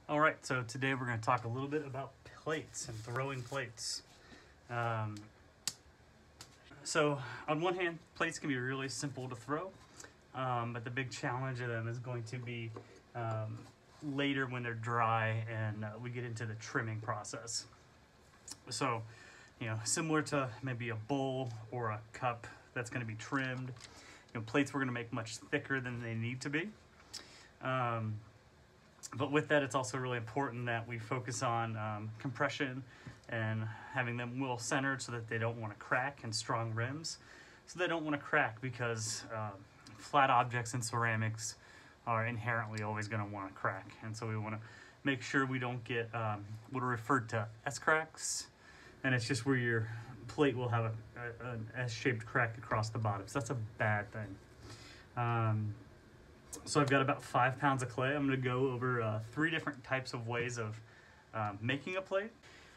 All right, so today we're going to talk a little bit about plates and throwing plates. So on one hand, plates can be really simple to throw, but the big challenge of them is going to be later when they're dry and we get into the trimming process. So, similar to maybe a bowl or a cup that's going to be trimmed, plates we're going to make much thicker than they need to be. But with that, it's also really important that we focus on compression and having them well centered so that they don't want to crack, and strong rims so they don't want to crack, because flat objects in ceramics are inherently always going to want to crack. And so we want to make sure we don't get what are referred to S-cracks, and it's just where your plate will have an S-shaped crack across the bottom. So that's a bad thing. So I've got about 5 pounds of clay. I'm going to go over 3 different types of ways of making a plate,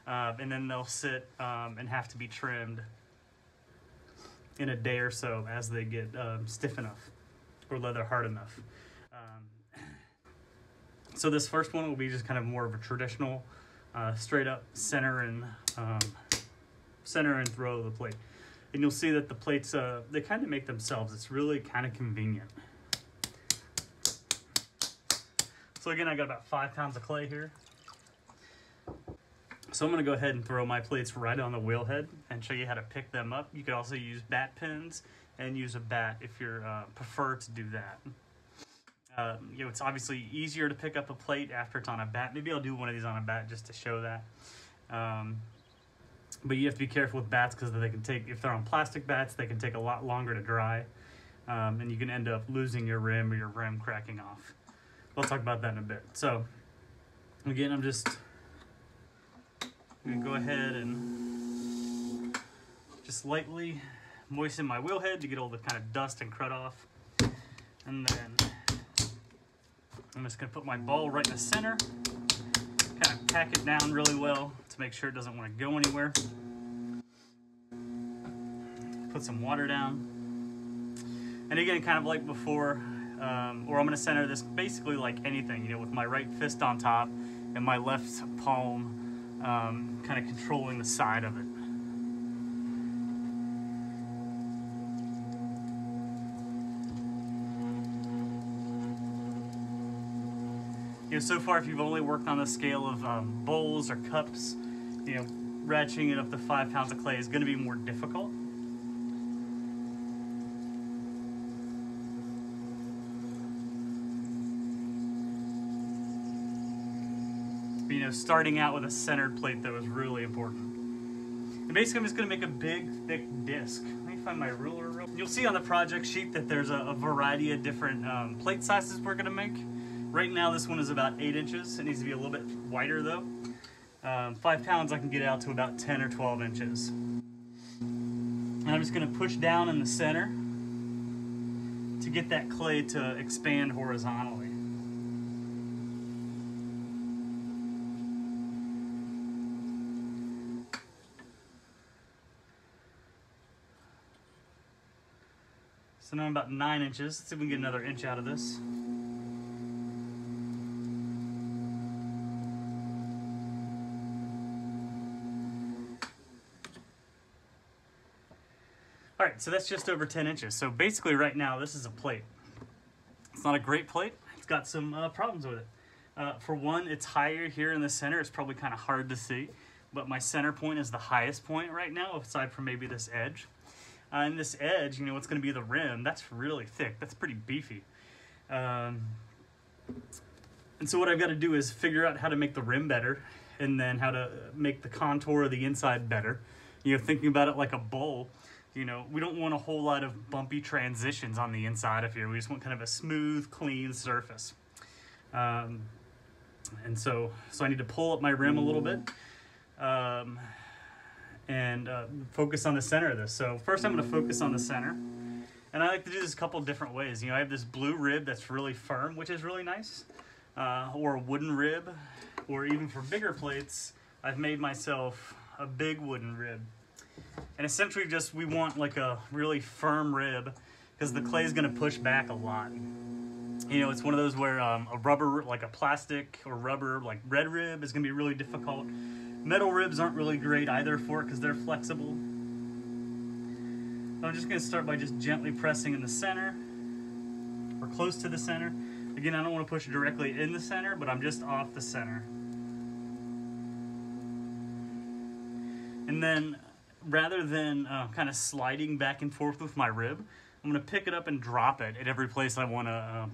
and then they'll sit and have to be trimmed in a day or so as they get stiff enough or leather hard enough. So this first one will be just kind of more of a traditional straight up center and throw the plate. And you'll see that the plates, they kind of make themselves. It's really kind of convenient. So again, I got about 5 pounds of clay here. So I'm going to go ahead and throw my plates right on the wheel head and show you how to pick them up. You could also use bat pins and use a bat if you prefer to do that. It's obviously easier to pick up a plate after it's on a bat. Maybe I'll do one of these on a bat just to show that. But you have to be careful with bats, because they can take, if they're on plastic bats, they can take a lot longer to dry, and you can end up losing your rim or your rim cracking off. We'll talk about that in a bit. So again, I'm just going to go ahead and just lightly moisten my wheel head to get all the kind of dust and crud off. And then I'm just going to put my ball right in the center, kind of pack it down really well to make sure it doesn't want to go anywhere. Put some water down. And again, kind of like before, or I'm going to center this basically like anything, with my right fist on top and my left palm kind of controlling the side of it. So far, if you've only worked on the scale of bowls or cups, ratcheting it up to 5 pounds of clay is going to be more difficult. Starting out with a centered plate, though, is really important. And basically, I'm just going to make a big, thick disc. Let me find my ruler. You'll see on the project sheet that there's a variety of different plate sizes we're going to make. Right now, this one is about 8 inches. It needs to be a little bit wider, though. 5 pounds, I can get it out to about 10 or 12 inches. And I'm just going to push down in the center to get that clay to expand horizontally. So now I'm about 9 inches. Let's see if we can get another inch out of this. All right, so that's just over 10 inches. So basically right now, this is a plate. It's not a great plate. It's got some problems with it. For one, it's higher here in the center. It's probably kind of hard to see, but my center point is the highest point right now, aside from maybe this edge. And this edge, what's going to be the rim, that's really thick. That's pretty beefy. And so what I've got to do is figure out how to make the rim better, and then how to make the contour of the inside better. Thinking about it like a bowl, we don't want a whole lot of bumpy transitions on the inside of here. We just want kind of a smooth, clean surface. And so I need to pull up my rim a little bit. And focus on the center of this. So first I'm going to focus on the center. And I like to do this a couple different ways. I have this blue rib that's really firm, which is really nice. Or a wooden rib. Or even for bigger plates, I've made myself a big wooden rib. And essentially we want like a really firm rib, because the clay is going to push back a lot. You know, it's one of those where a rubber, like a plastic or rubber, like red rib is going to be really difficult. Metal ribs aren't really great either for it because they're flexible. I'm just going to start by just gently pressing in the center or close to the center. Again, I don't want to push directly in the center, but I'm just off the center. And then rather than kind of sliding back and forth with my rib, I'm going to pick it up and drop it at every place I want to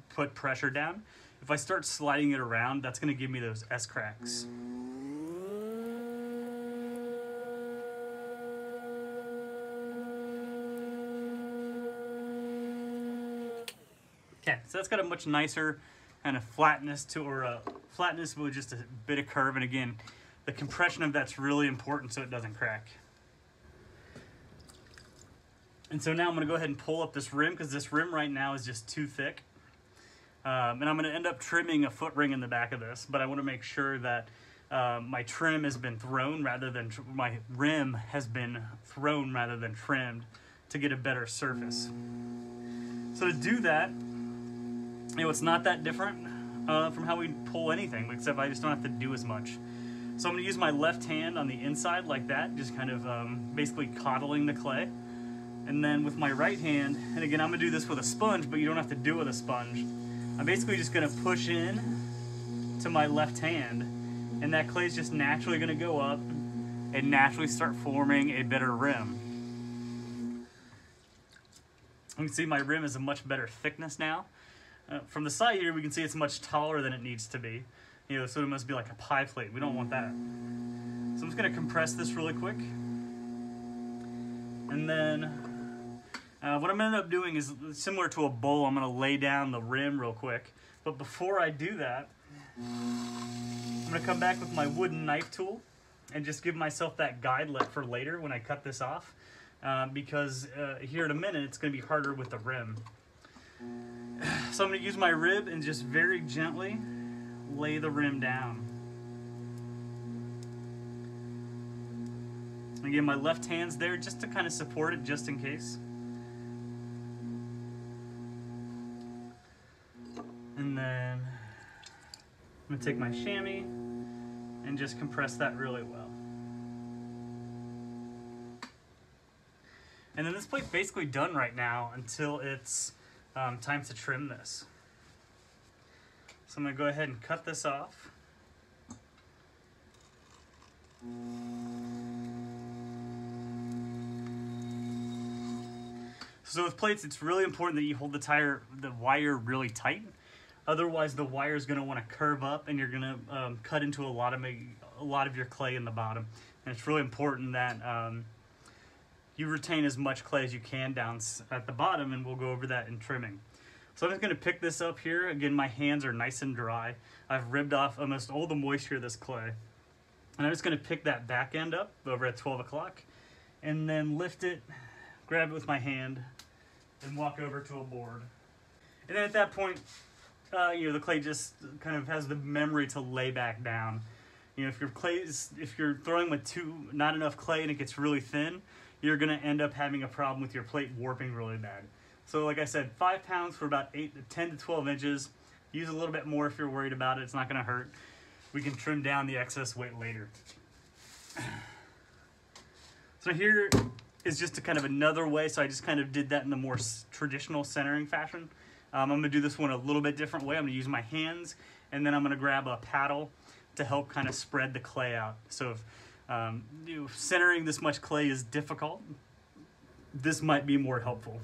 put pressure down. If I start sliding it around, that's going to give me those S-cracks. Okay, so that's got a much nicer kind of flatness to, or flatness with just a bit of curve. And again, the compression of that's really important so it doesn't crack. And so now I'm going to go ahead and pull up this rim because this rim right now is just too thick. And I'm going to end up trimming a foot ring in the back of this, but I want to make sure that my trim has been thrown rather than, my rim has been thrown rather than trimmed to get a better surface. So to do that, you know, it's not that different from how we pull anything, except I just don't have to do as much. So I'm going to use my left hand on the inside like that, just kind of basically coddling the clay. And then with my right hand, and again, I'm going to do this with a sponge, but you don't have to do it with a sponge. I'm basically just going to push in to my left hand, and that clay is just naturally going to go up and naturally start forming a better rim. You can see my rim is a much better thickness now. From the side here, we can see it's much taller than it needs to be. You know, so it must be like a pie plate. We don't want that. So I'm just going to compress this really quick. And then what I'm going to end up doing is similar to a bowl. I'm going to lay down the rim real quick. But before I do that, I'm going to come back with my wooden knife tool and just give myself that guidelet for later when I cut this off. Because here in a minute, it's going to be harder with the rim. So I'm going to use my rib and just very gently lay the rim down. Again, my left hand's there just to kind of support it just in case. And then I'm going to take my chamois and just compress that really well. And then this plate's basically done right now until it's time to trim this. So I'm going to go ahead and cut this off. So with plates, it's really important that you hold the wire really tight. Otherwise, the wire is going to want to curve up, and you're going to cut into a lot of your clay in the bottom. And it's really important that you retain as much clay as you can down at the bottom, and we'll go over that in trimming. So I'm just going to pick this up here. Again, my hands are nice and dry. I've ribbed off almost all the moisture of this clay. And I'm just going to pick that back end up over at 12 o'clock and then lift it, grab it with my hand, and walk over to a board. And then at that point, you know, the clay just kind of has the memory to lay back down. You know, if you're throwing with not enough clay and it gets really thin, you're going to end up having a problem with your plate warping really bad. So like I said, 5 pounds for about 10 to 12 inches. Use a little bit more if you're worried about it. It's not going to hurt. We can trim down the excess weight later. So here is just a kind of another way. So I just kind of did that in the more traditional centering fashion. I'm going to do this one a little bit different way. I'm going to use my hands, and then I'm going to grab a paddle to help kind of spread the clay out. So if centering this much clay is difficult, this might be more helpful.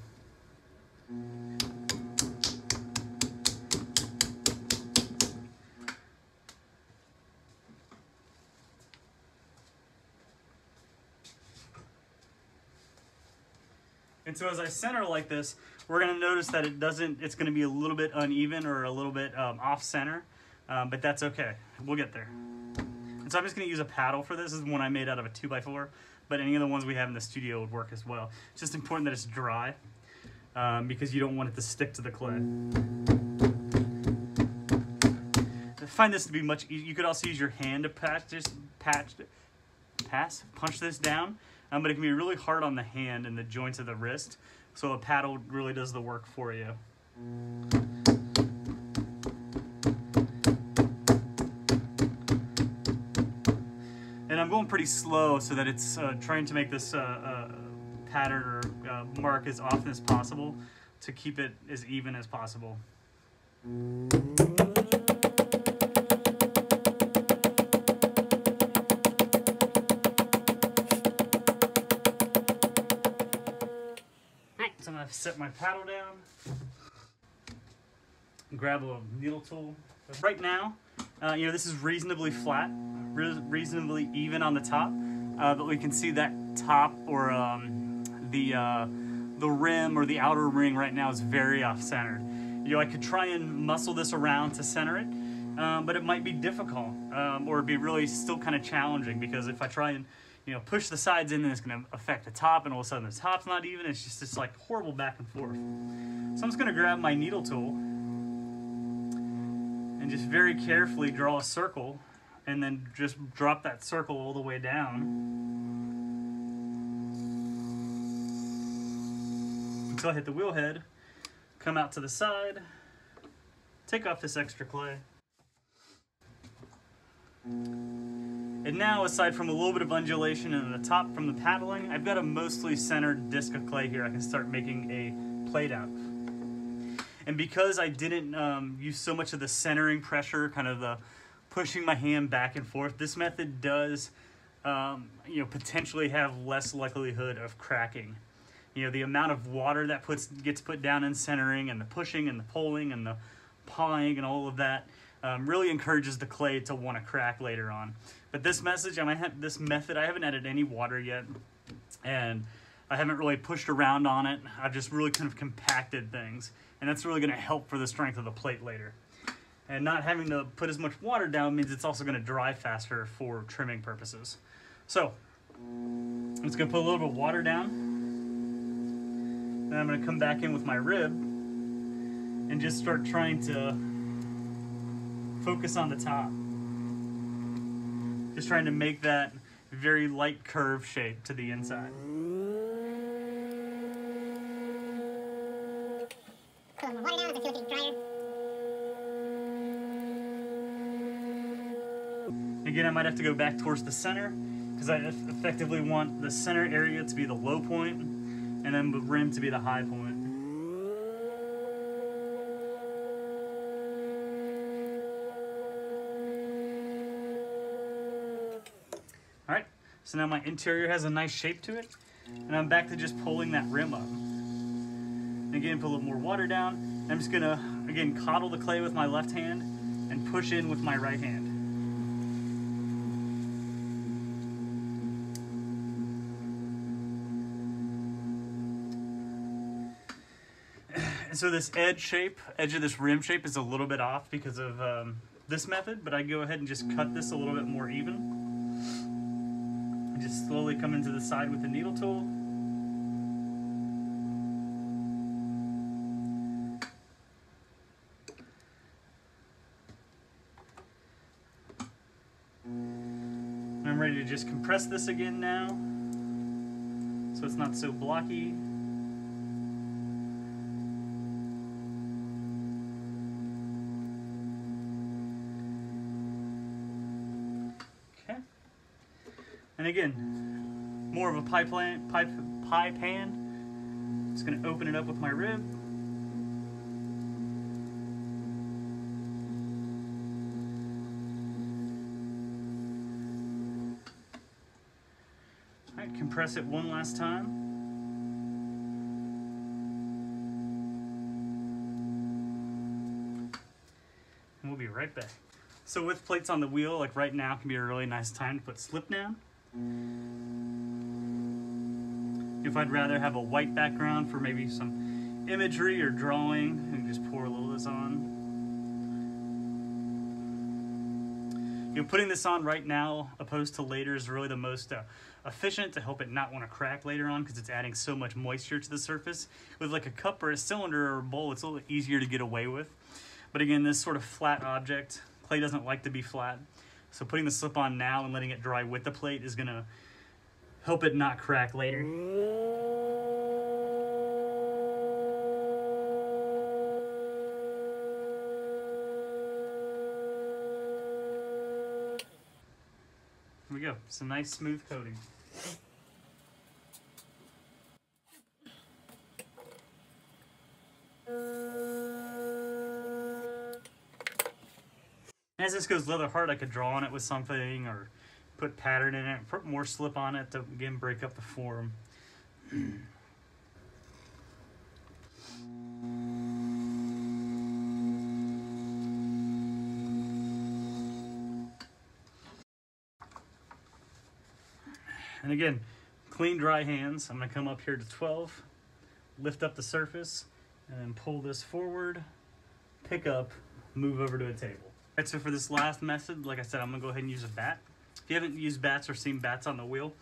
And so as I center like this, we're going to notice that it's going to be a little bit uneven or a little bit off center, but that's okay. We'll get there. And so I'm just going to use a paddle for this. This is one I made out of a 2x4, but any of the ones we have in the studio would work as well. It's just important that it's dry because you don't want it to stick to the clay. I find this to be much easier. You could also use your hand to punch this down. But it can be really hard on the hand and the joints of the wrist, so a paddle really does the work for you. going pretty slow so that it's trying to make this pattern or mark as often as possible to keep it as even as possible. So I'm going to set my paddle down, grab a needle tool. Right now, you know, this is reasonably flat, reasonably even on the top, but we can see that top or the rim or the outer ring right now is very off-centered. You know, I could try and muscle this around to center it, but it might be difficult, or it'd be really still kind of challenging, because if I try and, you know, push the sides in, then it's going to affect the top, and all of a sudden the top's not even. It's just this like horrible back and forth. So I'm just going to grab my needle tool and just very carefully draw a circle, and then just drop that circle all the way down until I hit the wheel head, come out to the side, take off this extra clay. And now, aside from a little bit of undulation in the top from the paddling, I've got a mostly centered disc of clay here I can start making a plate out of. And because I didn't use so much of the centering pressure, kind of the pushing my hand back and forth, this method does you know, potentially have less likelihood of cracking. You know, the amount of water that gets put down in centering, and the pushing and the pulling and the pawing and all of that really encourages the clay to want to crack later on. But this method, I haven't added any water yet, and I haven't really pushed around on it. I've just really kind of compacted things, and that's really going to help for the strength of the plate later. And not having to put as much water down means it's also going to dry faster for trimming purposes. So I'm just going to put a little bit of water down. Then I'm going to come back in with my rib and just start trying to focus on the top. Just trying to make that very light curve shape to the inside. Put more water down as I feel it getting drier. Again, I might have to go back towards the center, because I effectively want the center area to be the low point, and then the rim to be the high point. Alright, so now my interior has a nice shape to it, and I'm back to just pulling that rim up. And again, put a little more water down. I'm just gonna, again, coddle the clay with my left hand and push in with my right hand. And so this edge of this rim shape is a little bit off because of this method, but I go ahead and just cut this a little bit more even. And just slowly come into the side with the needle tool. And I'm ready to just compress this again now, so it's not so blocky. And again, more of a pie pan. Just going to open it up with my rib. All right, compress it one last time. And we'll be right back. So with plates on the wheel, like right now, can be a really nice time to put slip down. If I'd rather have a white background for maybe some imagery or drawing, and just pour a little of this on. You know, putting this on right now opposed to later is really the most efficient to help it not want to crack later on, because it's adding so much moisture to the surface. With like a cup or a cylinder or a bowl, it's a little easier to get away with. But again, this sort of flat object, clay doesn't like to be flat. So putting the slip on now and letting it dry with the plate is going to help it not crack later. Here we go. go. It's a nice smooth coating. As this goes leather hard, I could draw on it with something or put pattern in it, put more slip on it to, again, break up the form. And again, clean, dry hands. I'm going to come up here to 12, lift up the surface, and then pull this forward, pick up, move over to a table. All right, so for this last method, like I said, I'm going to go ahead and use a bat. If you haven't used bats or seen bats on the wheel,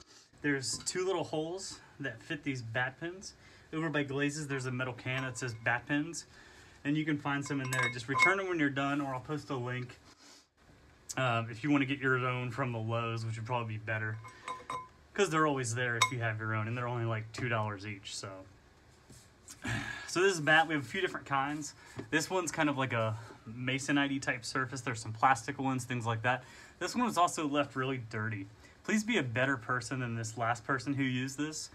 there's two little holes that fit these bat pins. Over by Glazes, there's a metal can that says bat pins, and you can find some in there. Just return them when you're done, or I'll post a link if you want to get your own from the Lowe's, which would probably be better, because they're always there if you have your own, and they're only like $2 each. So this is a bat. We have a few different kinds. This one's kind of like a masonite type surface. There's some plastic ones, things like that. This one was also left really dirty. Please be a better person than this last person who used this,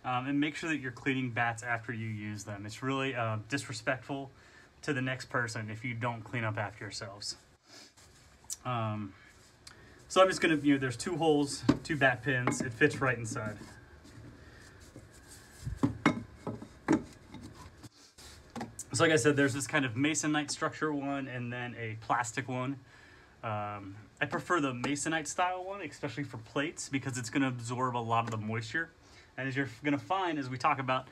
and make sure that you're cleaning bats after you use them. It's really disrespectful to the next person if you don't clean up after yourselves. So I'm just gonna, there's two holes, two bat pins. It fits right inside. So like I said, there's this kind of masonite structure one and then a plastic one. I prefer the masonite style one, especially for plates, because it's gonna absorb a lot of the moisture. And as you're gonna find, as we talk about,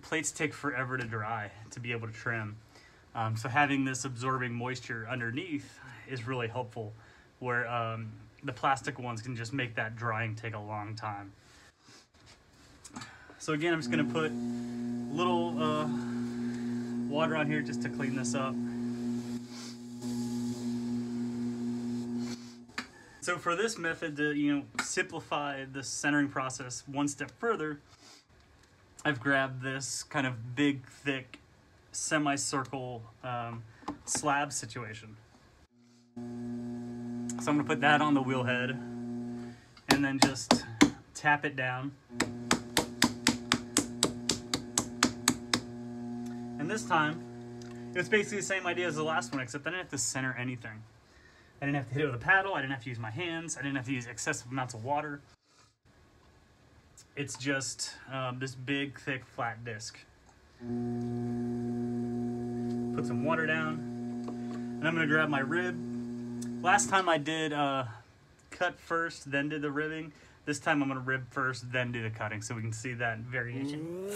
plates take forever to dry to be able to trim. So having this absorbing moisture underneath is really helpful, where the plastic ones can just make that drying take a long time. So again, I'm just gonna put a little water on here just to clean this up. So for this method to simplify the centering process one step further, I've grabbed this kind of big, thick, semicircle slab situation. So I'm gonna put that on the wheel head and then just tap it down. And this time, it's basically the same idea as the last one, except I didn't have to center anything. I didn't have to hit it with a paddle, I didn't have to use my hands, I didn't have to use excessive amounts of water. It's just this big, thick, flat disc. Put some water down, and I'm gonna grab my rib. Last time I did cut first, then did the ribbing. This time I'm gonna rib first, then do the cutting, so we can see that variation.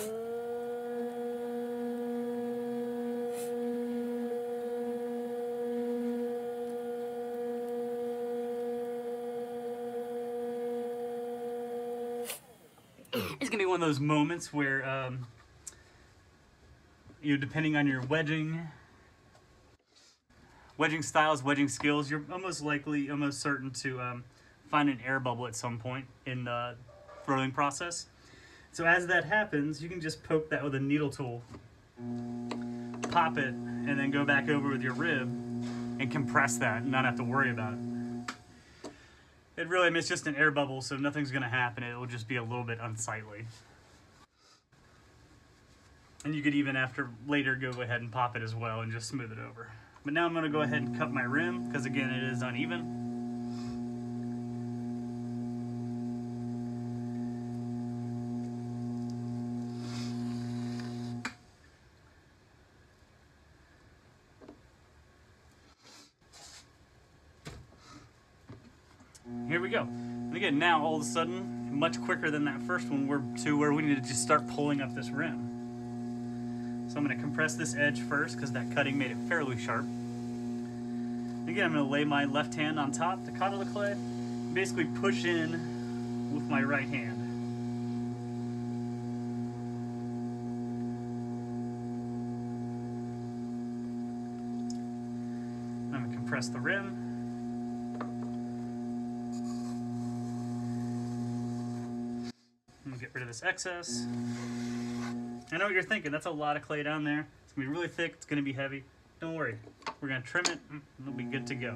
It's gonna be one of those moments where, depending on your wedging styles, wedging skills, you're almost certain to find an air bubble at some point in the throwing process. So as that happens, you can just poke that with a needle tool, pop it, and then go back over with your rib and compress that and not have to worry about it. It's just an air bubble, so nothing's gonna happen. It will just be a little bit unsightly. And you could even later go ahead and pop it as well and just smooth it over. But now I'm gonna go ahead and cut my rim, because again, it is uneven. Here we go. And again, now all of a sudden, much quicker than that first one, we're to where we need to just start pulling up this rim. So I'm going to compress this edge first, because that cutting made it fairly sharp. Again, I'm going to lay my left hand on top to coddle the clay, and basically push in with my right hand. I'm going to compress the rim. Get rid of this excess. I know what you're thinking, that's a lot of clay down there. It's gonna be really thick, it's gonna be heavy. Don't worry, we're gonna trim it, and it'll be good to go.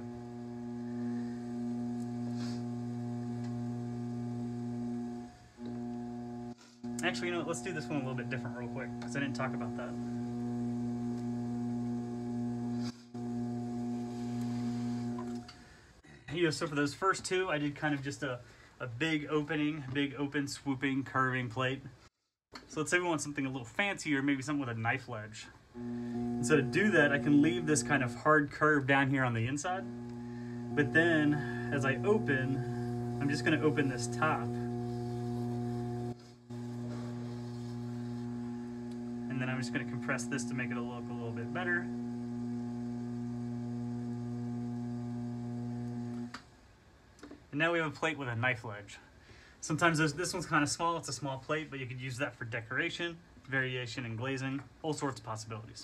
Actually, you know what? Let's do this one a little bit different real quick, because I didn't talk about that. So for those first two, I did kind of just a big open, swooping, curving plate. So let's say we want something a little fancier, maybe something with a knife ledge. And so to do that, I can leave this kind of hard curve down here on the inside. But then, as I open, I'm just going to open this top. And then I'm just going to compress this to make it look a little bit better. And now we have a plate with a knife ledge. Sometimes this one's kind of small, it's a small plate, but you could use that for decoration, variation in glazing, all sorts of possibilities.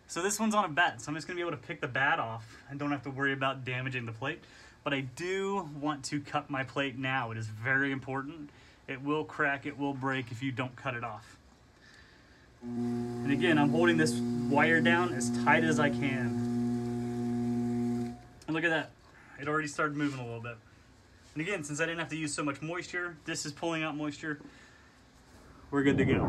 So this one's on a bat, so I'm just gonna be able to pick the bat off and don't have to worry about damaging the plate. But I do want to cut my plate now. It is very important. It will crack, it will break if you don't cut it off. And again, I'm holding this wire down as tight as I can. And look at that, it already started moving a little bit. And again, since I didn't have to use so much moisture, this is pulling out moisture, we're good to go.